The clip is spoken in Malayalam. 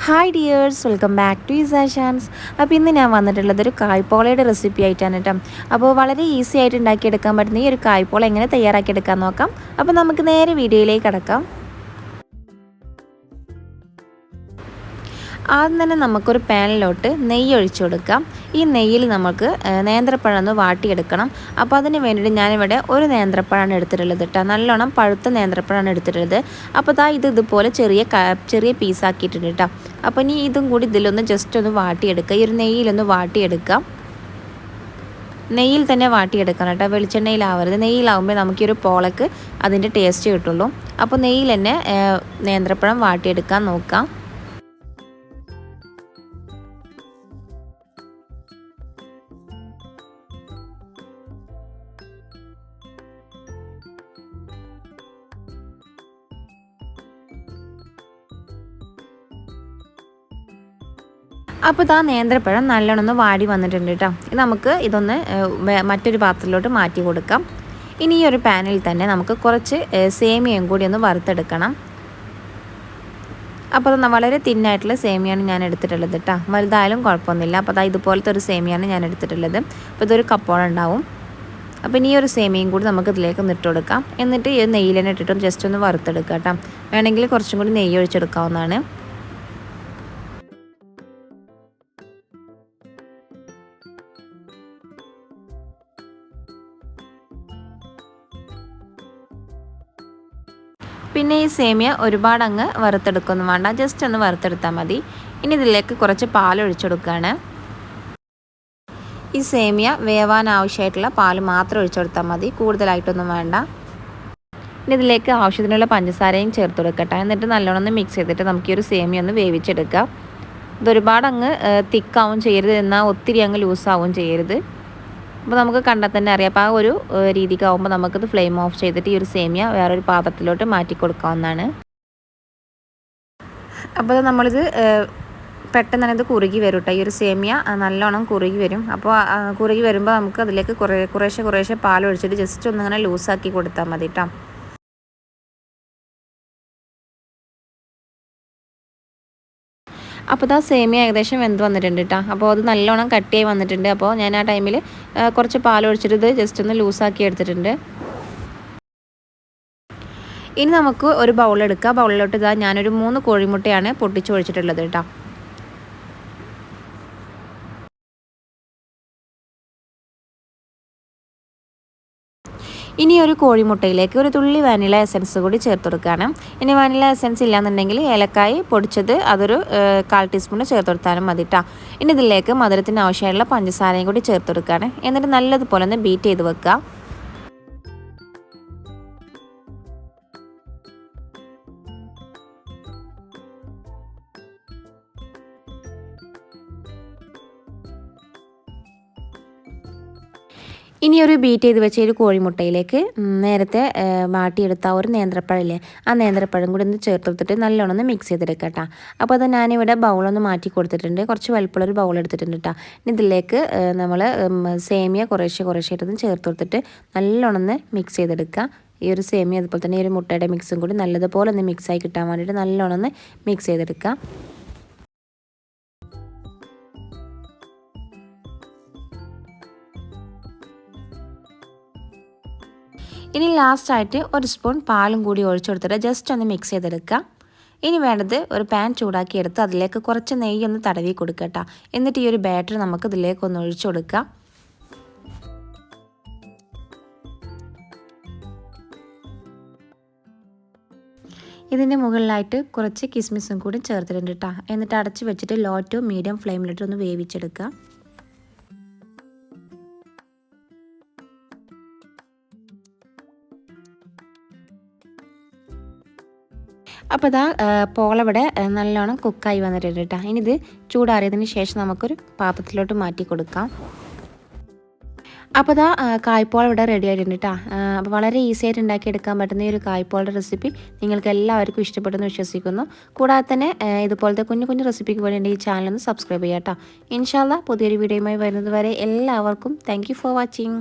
Hi dears, welcome back to ഇസാഷാൻസ്. അപ്പോൾ ഇന്ന് ഞാൻ വന്നിട്ടുള്ളത് ഒരു കായ്പോളയുടെ റെസിപ്പി ആയിട്ടാണ് കേട്ടോ. അപ്പോൾ വളരെ ഈസി ആയിട്ട് ഉണ്ടാക്കിയെടുക്കാൻ പറ്റുന്ന ഈ ഒരു കായ്പോള എങ്ങനെ തയ്യാറാക്കിയെടുക്കാൻ നോക്കാം. അപ്പോൾ നമുക്ക് നേരെ വീഡിയോയിലേക്ക് കടക്കാം. ആദ്യം തന്നെ നമുക്കൊരു പാനിലോട്ട് നെയ്യ് ഒഴിച്ചു കൊടുക്കാം. ഈ നെയ്യിൽ നമുക്ക് നേന്ത്രപ്പഴം ഒന്ന് വാട്ടിയെടുക്കണം. അപ്പോൾ അതിന് വേണ്ടിയിട്ട് ഞാനിവിടെ ഒരു നേന്ത്രപ്പഴമാണ് എടുത്തിട്ടുള്ളത് കേട്ടോ. നല്ലോണം പഴുത്ത നേന്ത്രപ്പഴമാണ് എടുത്തിട്ടുള്ളത്. അപ്പോൾ ഇതുപോലെ ചെറിയ പീസാക്കിയിട്ടുണ്ട് കേട്ടോ. അപ്പോൾ ഇനി ഇതും കൂടി ഇതിലൊന്ന് ജസ്റ്റ് ഒന്ന് വാട്ടിയെടുക്കുക. ഈ ഒരു നെയ്യിലൊന്ന് വാട്ടിയെടുക്കാം. നെയ്യിൽ തന്നെ വാട്ടിയെടുക്കണം കേട്ടോ, വെളിച്ചെണ്ണയിലാവരുത്. നെയ്യിലാവുമ്പോൾ നമുക്ക് ഈ ഒരു പോളക്ക് അതിൻ്റെ ടേസ്റ്റ് കിട്ടുള്ളൂ. അപ്പോൾ നെയ്യിൽ തന്നെ നേന്ത്രപ്പഴം വാട്ടിയെടുക്കാൻ നോക്കാം. അപ്പോൾ നേന്ത്രപ്പഴം നല്ലോണം ഒന്ന് വാടി വന്നിട്ടുണ്ട് കേട്ടോ. നമുക്ക് ഇതൊന്ന് മറ്റൊരു പാത്രത്തിലോട്ട് മാറ്റി കൊടുക്കാം. ഇനി ഈ ഒരു പാനിൽ തന്നെ നമുക്ക് കുറച്ച് സേമിയയും കൂടി ഒന്ന് വറുത്തെടുക്കണം. അപ്പോൾ വളരെ തിന്നായിട്ടുള്ള സേമിയാണ് ഞാൻ എടുത്തിട്ടുള്ളത് കേട്ടോ. വലുതായാലും കുഴപ്പമൊന്നുമില്ല. അപ്പോൾ ഇതുപോലത്തെ ഒരു സേമിയാണ് ഞാൻ എടുത്തിട്ടുള്ളത്. അപ്പോൾ ഇതൊരു കപ്പോളം ഉണ്ടാവും. അപ്പോൾ ഇനി ഒരു സേമിയയും കൂടി നമുക്ക് ഇതിലേക്ക് ഇട്ട് കൊടുക്കാം. എന്നിട്ട് ഈ നെയ്യിൽ തന്നെ ഇട്ടിട്ട് ജസ്റ്റ് ഒന്ന് വറുത്തെടുക്കാം കേട്ടോ. വേണമെങ്കിൽ കുറച്ചും കൂടി നെയ്യ് ഒഴിച്ചെടുക്കാവുന്നതാണ്. പിന്നെ ഈ സേമിയ ഒരുപാട് അങ്ങ് വറുത്തെടുക്കൊന്നും വേണ്ട, ജസ്റ്റ് ഒന്ന് വറുത്തെടുത്താൽ മതി. ഇനി ഇതിലേക്ക് കുറച്ച് പാൽ ഒഴിച്ചെടുക്കുകയാണ്. ഈ സേമിയ വേവാൻ ആവശ്യമായിട്ടുള്ള പാൽ മാത്രം ഒഴിച്ചെടുത്താൽ മതി, കൂടുതലായിട്ടൊന്നും വേണ്ട. ഇനി ഇതിലേക്ക് ആവശ്യത്തിനുള്ള പഞ്ചസാരയും ചേർത്ത് കൊടുക്കട്ടെ. എന്നിട്ട് നല്ലോണം ഒന്ന് മിക്സ് ചെയ്തിട്ട് നമുക്ക് ഈ ഒരു സേമിയ ഒന്ന് വേവിച്ചെടുക്കാം. ഇതൊരുപാട് അങ്ങ് തിക്കാവും ചെയ്യരുത്, എന്നാൽ ഒത്തിരി അങ്ങ് ലൂസാവും ചെയ്യരുത്. അപ്പോൾ നമുക്ക് കണ്ടാൽ തന്നെ അറിയാം. അപ്പോൾ ആ ഒരു രീതിക്കാവുമ്പോൾ നമുക്കിത് ഫ്ലെയിം ഓഫ് ചെയ്തിട്ട് ഈ ഒരു സേമിയ വേറൊരു പാത്രത്തിലോട്ട് മാറ്റി കൊടുക്കാവുന്നതാണ്. അപ്പോൾ നമ്മളിത് പെട്ടെന്ന് തന്നെ ഇത് കുറുകി വരും കേട്ടോ. ഈ ഒരു സേമിയ നല്ലോണം കുറുകി വരും. അപ്പോൾ കുറുകി വരുമ്പോൾ നമുക്ക് അതിലേക്ക് കുറേശ്ശെ പാലൊഴിച്ചിട്ട് ജസ്റ്റ് ഒന്നിങ്ങനെ ലൂസാക്കി കൊടുത്താൽ മതി കേട്ടോ. അപ്പോൾ സേമിയ ഏകദേശം വെന്ത് വന്നിട്ടുണ്ട് കേട്ടോ. അപ്പോൾ അത് നല്ലോണം കട്ടിയായി വന്നിട്ടുണ്ട്. അപ്പോൾ ഞാൻ ആ ടൈമിൽ കുറച്ച് പാലൊഴിച്ചിട്ട് ഇത് ജസ്റ്റ് ഒന്ന് ലൂസാക്കി എടുത്തിട്ടുണ്ട്. ഇനി നമുക്ക് ഒരു ബൗളെടുക്കാം. ബൗളിലോട്ട് ഞാനൊരു 3 കോഴിമുട്ടയാണ് പൊട്ടിച്ച് ഒഴിച്ചിട്ടുള്ളത് കേട്ടോ. ഇനി ഒരു കോഴിമുട്ടയിലേക്ക് ഒരു തുള്ളി വാനില എസൻസ് കൂടി ചേർത്ത് കൊടുക്കുകയാണ്. ഇനി വാനില എസൻസ് ഇല്ലാന്നുണ്ടെങ്കിൽ ഏലക്കായ് പൊടിച്ചത് അതൊരു 1/4 ടീസ്പൂൺ ചേർത്ത് കൊടുത്താലും മതി കേട്ടോ. ഇനി ഇതിലേക്ക് മധുരത്തിന് ആവശ്യമായിട്ടുള്ള പഞ്ചസാരയും കൂടി ചേർത്ത് കൊടുക്കുകയാണ്. എന്നിട്ട് നല്ലതുപോലെ ഒന്ന് ബീറ്റ് ചെയ്ത് വെക്കുക. ഇനി ഒരു ബീറ്റ് ചെയ്ത് വെച്ച ഒരു കോഴിമുട്ടയിലേക്ക് നേരത്തെ വാട്ടിയെടുത്ത ഒരു നേന്ത്രപ്പഴമില്ലേ, ആ നേന്ത്രപ്പഴം കൂടി ഒന്ന് ചേർത്ത് കൊടുത്തിട്ട് നല്ലോണം ഒന്ന് മിക്സ് ചെയ്തെടുക്കാം കേട്ടോ. അപ്പോൾ അത് ഞാനിവിടെ ബൗളൊന്ന് മാറ്റി കൊടുത്തിട്ടുണ്ട്. കുറച്ച് വലുപ്പമുള്ളൊരു ബൗൾ എടുത്തിട്ടുണ്ട് കേട്ടോ. ഇനി ഇതിലേക്ക് നമ്മൾ സേമിയ കുറേശ്ശായിട്ടൊന്ന് ചേർത്ത് കൊടുത്തിട്ട് നല്ലോണം ഒന്ന് മിക്സ് ചെയ്തെടുക്കുക. ഈ ഒരു സേമിയ അതുപോലെ തന്നെ ഈ ഒരു മുട്ടയുടെ മിക്സും കൂടി നല്ലതുപോലെ ഒന്ന് മിക്സായി കിട്ടാൻ വേണ്ടിയിട്ട് നല്ലോണം ഒന്ന് മിക്സ് ചെയ്തെടുക്കുക. ഇനി ലാസ്റ്റായിട്ട് ഒരു സ്പൂൺ പാലും കൂടി ഒഴിച്ചു കൊടുത്തിട്ട് ജസ്റ്റ് ഒന്ന് മിക്സ് ചെയ്തെടുക്കുക. ഇനി വേണ്ടത് ഒരു പാൻ ചൂടാക്കി എടുത്ത് അതിലേക്ക് കുറച്ച് നെയ്യ് ഒന്ന് തടവി കൊടുക്കുക കേട്ടോ. എന്നിട്ട് ഈ ഒരു ബാറ്റർ നമുക്ക് ഇതിലേക്ക് ഒന്ന് ഒഴിച്ചു കൊടുക്കുക. ഇതിൻ്റെ മുകളിലായിട്ട് കുറച്ച് കിസ്മിസും കൂടി ചേർത്തിട്ടുണ്ട് കേട്ടോ. എന്നിട്ട് അടച്ച് വെച്ചിട്ട് ലോ ടു മീഡിയം ഫ്ലെയിമിലിട്ട് ഒന്ന് വേവിച്ചെടുക്കുക. അപ്പോൾ പോളവിടെ നല്ലോണം കുക്കായി വന്നിട്ടുണ്ട് കേട്ടോ. ഇനി ഇത് ചൂടാറിയതിന് ശേഷം നമുക്കൊരു പാത്രത്തിലോട്ട് മാറ്റി കൊടുക്കാം. അപ്പോൾ കായ്പോള ഇവിടെ റെഡി ആയിട്ടുണ്ട് കേട്ടോ. അപ്പോൾ വളരെ ഈസി ആയിട്ട് ഉണ്ടാക്കിയെടുക്കാൻ പറ്റുന്ന ഈ ഒരു കായ്പോളയുടെ റെസിപ്പി നിങ്ങൾക്ക് എല്ലാവർക്കും ഇഷ്ടപ്പെട്ടെന്ന് വിശ്വസിക്കുന്നു. കൂടാതെ തന്നെ ഇതുപോലത്തെ കുഞ്ഞു റെസിപ്പിക്ക് വേണ്ടി ഈ ചാനലൊന്ന് സബ്സ്ക്രൈബ് ചെയ്യാം കേട്ടോ. ഇൻഷാല്ലാ പുതിയൊരു വീഡിയോയുമായി വരുന്നത് വരെ എല്ലാവർക്കും താങ്ക് യു ഫോർ വാച്ചിങ്.